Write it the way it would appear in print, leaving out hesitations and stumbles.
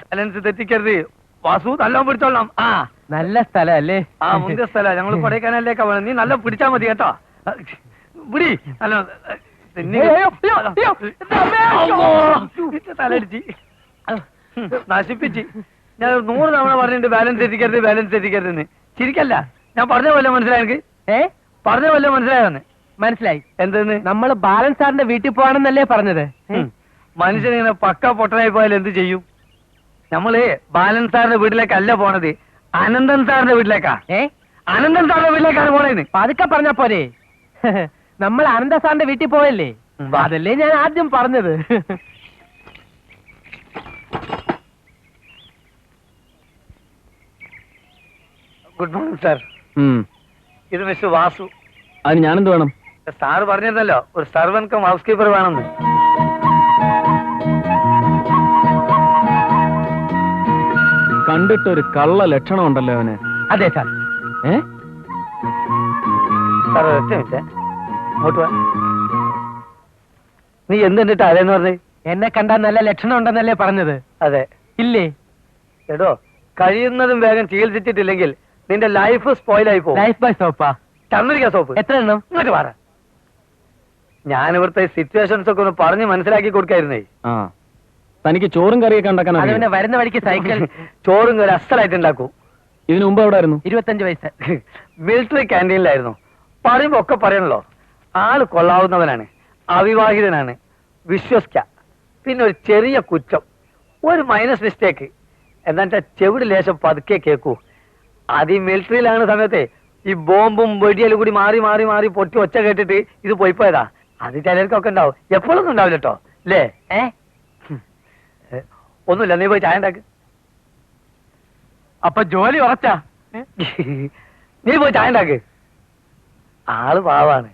Balance തെറ്റിക്കരുത്. Vasu നല്ല പിടിച്ചോളാം. ആ നല്ല സ്ഥലം അല്ലേ? ആ മുന്തിയ സ്ഥല. ഞങ്ങള് കൊടൈക്കനാലിലേക്കാ പോണേ. നീ നല്ല പിടിച്ചാ മതി കേട്ടോ. പിടി നല്ല തലടിച്ച് നശിപ്പിച്ച്. ഞാൻ 100 തവണ പറഞ്ഞിട്ടുണ്ട് ബാലൻസ് തെറ്റിക്കരുത്, ബാലൻസ് തെറ്റിക്കരുതെന്ന്. ചിരിക്കല്ല, ഞാൻ പറഞ്ഞ പോലെ മനസ്സിലായി എനിക്ക്. പറഞ്ഞ പോലെ മനസ്സിലായെന്ന്. മനസ്സിലായി. എന്തെന്ന്? നമ്മള് ബാലൻ സാറിന്റെ വീട്ടിൽ പോവാണെന്നല്ലേ പറഞ്ഞത്? മനുഷ്യനിങ്ങനെ പക്ക പൊട്ടനായി പോയാൽ എന്ത് ചെയ്യും? നമ്മള് ബാലൻ സാറിന്റെ വീട്ടിലേക്കല്ല പോണത്, അനന്തൻ സാറിന്റെ വീട്ടിലേക്കാ. അനന്തൻ സാറിന്റെ വീട്ടിലേക്കാണ് പോണേന്ന്. പതുക്കെ പറഞ്ഞാ പോരെ. നമ്മൾ അനന്ത സാറിന്റെ വീട്ടിൽ പോയല്ലേ? അതല്ലേ ഞാൻ ആദ്യം പറഞ്ഞത്. Good morning sir. ഇത് മിസ്റ്റർ വാസു. അതിന് ഞാനെന്ത് വേണം? സാറ് പറഞ്ഞിരുന്നല്ലോ ഒരു സർവന്റ് കം ഹൗസ് കീപ്പർ വേണമെന്ന്. കണ്ടിട്ടൊരു കള്ള ലക്ഷണം ഉണ്ടല്ലോ അവന്. അതെ സാർ. സാർ ഒറ്റ മിനിറ്റ് ഇങ്ങോട്ട് വാ. നീ എന്തിട്ട് അതെന്ന് പറഞ്ഞേ? എന്നെ കണ്ടാൽ നല്ല ലക്ഷണം ഉണ്ടെന്നല്ലേ പറഞ്ഞത്? അതെ. ഇല്ലേ? എടോ, കഴിയുന്നതും വേഗം ചികിത്സിച്ചിട്ടില്ലെങ്കിൽ നിന്റെ ലൈഫ് സ്പോയിലായി പോകും. ലൈഫ് ബോയ് സോപ്പാ? ചന്ദ്രിക സോപ്പ്. എത്ര എണ്ണം? ഇങ്ങോട്ട് പറ. ഞാൻ ഇവിടുത്തെ സിറ്റുവേഷൻസ് ഒക്കെ ഒന്ന് പറഞ്ഞ് മനസ്സിലാക്കി കൊടുക്കായിരുന്നേ. തനിക്ക് ചോറും കറിയൊക്കെ ഉണ്ടാക്കാൻ അതിനെ വരുന്ന വഴിക്ക് സൈക്കിൾ ചോറും കറി അസലായിട്ട് ഉണ്ടാക്കൂ. ഇതിനു മുമ്പ് എവിടെ ആയിരുന്നു? 25 വയസ്സ്. മിലിറ്ററി ക്യാൻറ്റീനിലായിരുന്നു. പറയുമ്പോ ഒക്കെ പറയണല്ലോ. ആള് കൊള്ളാവുന്നവനാണ്, അവിവാഹിതനാണ്, വിശ്വസിക്കാം. പിന്നെ ഒരു ചെറിയ കുറ്റം, ഒരു മൈനസ് മിസ്റ്റേക്ക്. എന്നിട്ട് ചെവിട് ലേശം പതുക്കെ കേൾക്കൂ. അത് ഈ മിലിറ്ററിയിലാണ് സമയത്തെ ഈ ബോംബും വെടിയലും കൂടി മാറി മാറി മാറി പൊട്ടി ഒച്ച കേട്ടിട്ട് ഇത് പോയിപ്പോയതാ. അത് ചിലർക്കൊക്കെ ഉണ്ടാവും, എപ്പോഴൊന്നും ഉണ്ടാവില്ല കേട്ടോ. അല്ലേ? ഒന്നുമില്ല, നീ പോയി ചായ ഉണ്ടാക്ക്. അപ്പൊ ജോലി ഉറച്ചാ? നീ പോയി ചായ ഉണ്ടാക്ക്. ആള് പാവാണ്.